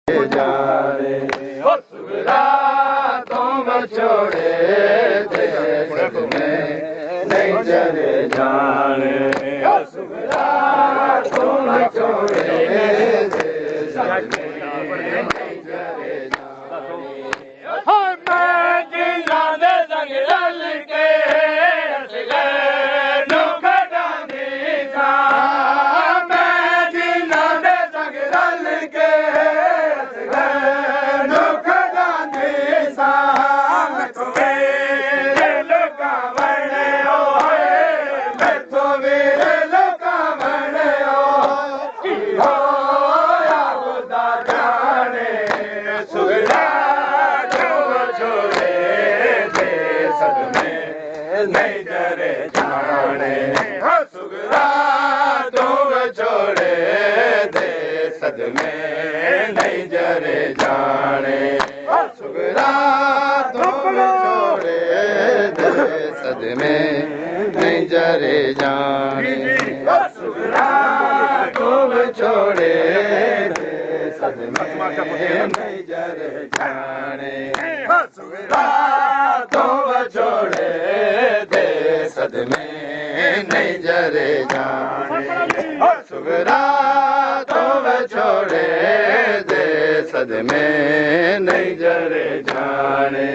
जाने ओ सुगरा तुम छोड़े देश में नहीं चले जाने ओ सुगरा तुम छोड़े देश में नहीं चले जाने मैं जिंदा दे संग रल के नहीं जरे जाने हो सुगरा तुम छोड़े दे सद में नहीं जरे जाने हो सुगरा तुम छोड़े दे सद में नहीं जरे जाने हो सुगरा तुम छोड़े दे सद में नहीं जरे जाने हो सुगरा तुम छोड़े सद में नहीं जरे जाने और सुगरा तुम छोड़े दे सद में नहीं जरे जाने।